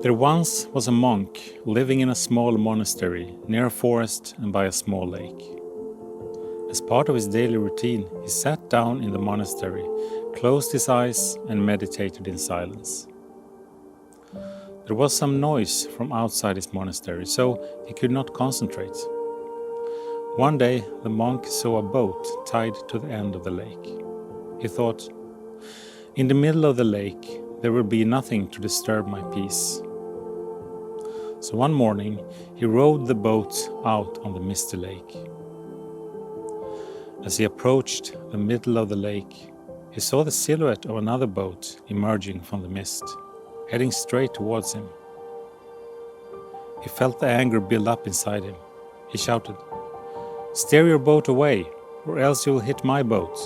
There once was a monk living in a small monastery near a forest and by a small lake. As part of his daily routine, he sat down in the monastery, closed his eyes and meditated in silence. There was some noise from outside his monastery, so he could not concentrate. One day, the monk saw a boat tied to the end of the lake. He thought, "In the middle of the lake, there will be nothing to disturb my peace." So one morning, he rowed the boat out on the misty lake. As he approached the middle of the lake, he saw the silhouette of another boat emerging from the mist, heading straight towards him. He felt the anger build up inside him. He shouted, "Steer your boat away, or else you'll hit my boat."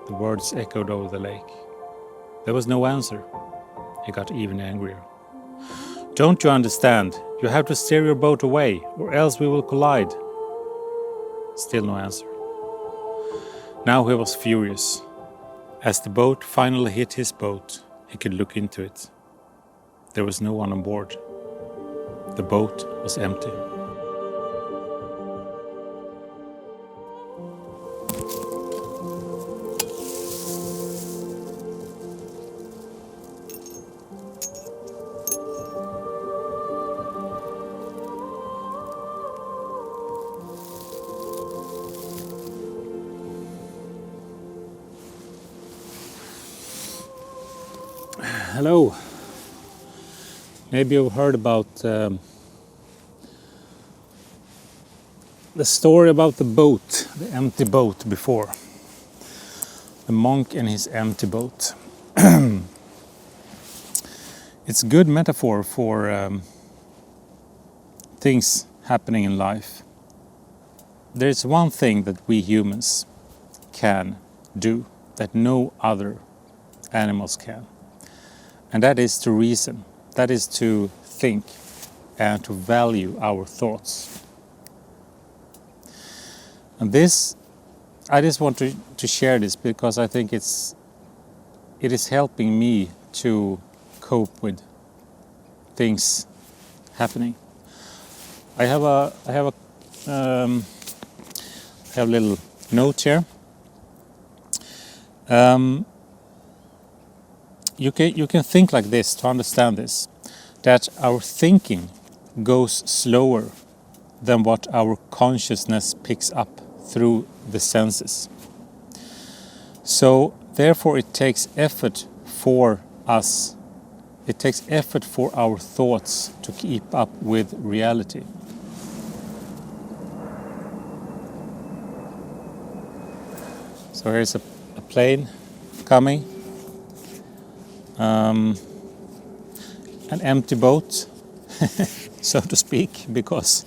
The words echoed over the lake. There was no answer. He got even angrier. "Don't you understand? You have to steer your boat away, or else we will collide." Still no answer. Now he was furious. As the boat finally hit his boat, he could look into it. There was no one on board. The boat was empty. Hello. Maybe you've heard about the story about the boat, the empty boat before. The monk and his empty boat. It's a good metaphor for things happening in life. There's one thing that we humans can do that no other animals can. And that is to reason, that is to think and to value our thoughts. And this, I just want to share this because I think it is helping me to cope with things happening. I have a little note here. You can think like this to understand this, that our thinking goes slower than what our consciousness picks up through the senses. So therefore it takes effort for us, it takes effort for our thoughts to keep up with reality. So here's a plane coming. An empty boat, so to speak, because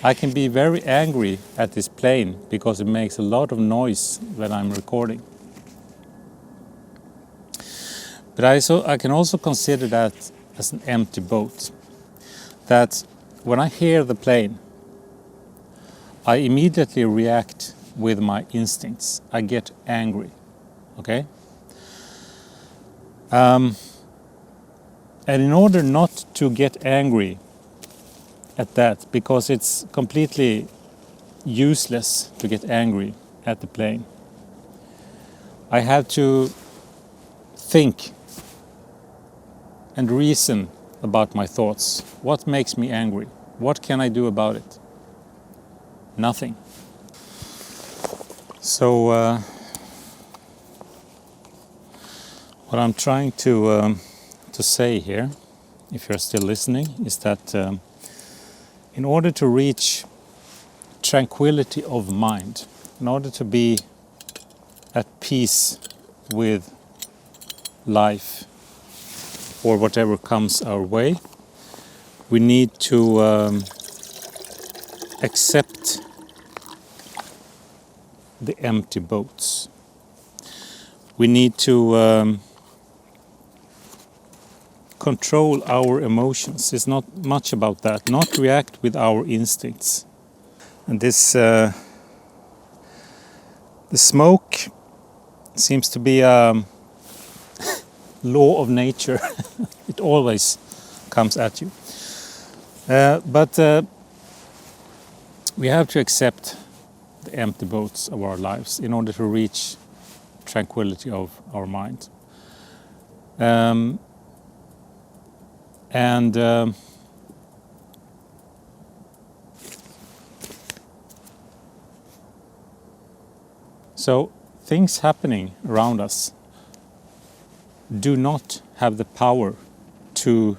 I can be very angry at this plane because it makes a lot of noise when I'm recording. But I can also consider that as an empty boat. That when I hear the plane, I immediately react with my instincts. I get angry, okay? And in order not to get angry at that, because it's completely useless to get angry at the plane, I have to think and reason about my thoughts. What makes me angry? What can I do about it? Nothing. So what I'm trying to say here, if you're still listening, is that in order to reach tranquility of mind, in order to be at peace with life or whatever comes our way, we need to accept the empty boats. We need to control our emotions. It's not much about that. Not react with our instincts. And this, the smoke seems to be a law of nature. It It always comes at you. But we have to accept the empty boats of our lives in order to reach tranquility of our mind. So things happening around us do not have the power to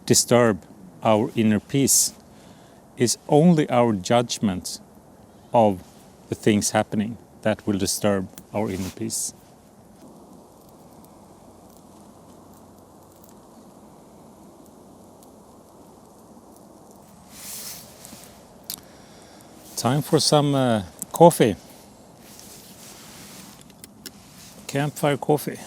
disturb our inner peace. It's only our judgment of the things happening that will disturb our inner peace. Time for some coffee. Campfire coffee.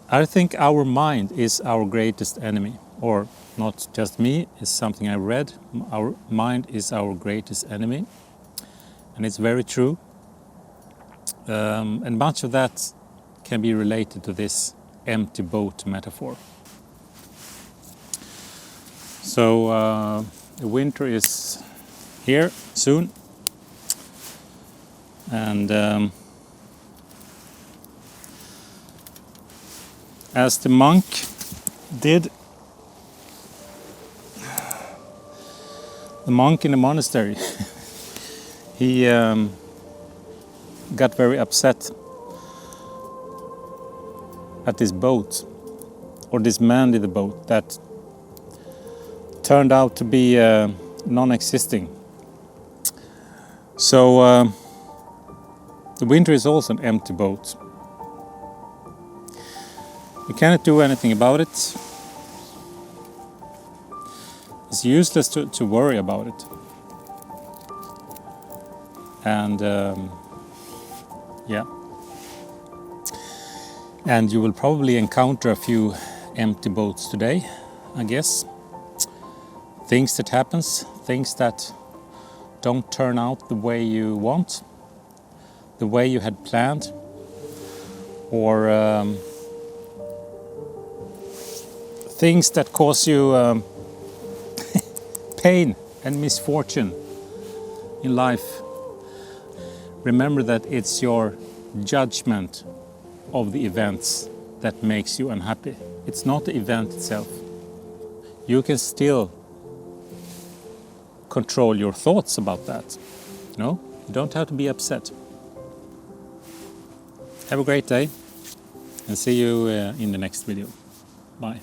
I think our mind is our greatest enemy, or not just me, it's something I read. Our mind is our greatest enemy, and it's very true. And much of that can be related to this empty boat metaphor. So the winter is here soon, and as the monk did, the monk in the monastery, he got very upset at this boat, or this man in the boat that turned out to be non-existing. So the winter is also an empty boat. You cannot do anything about it. It's useless to worry about it. And yeah. And you will probably encounter a few empty boats today, I guess. Things that happens, things that don't turn out the way you want, the way you had planned, or things that cause you pain and misfortune in life. Remember that it's your judgment of the events that makes you unhappy. It's not the event itself. You can still control your thoughts about that. No, you don't have to be upset. Have a great day, and see you in the next video. Bye.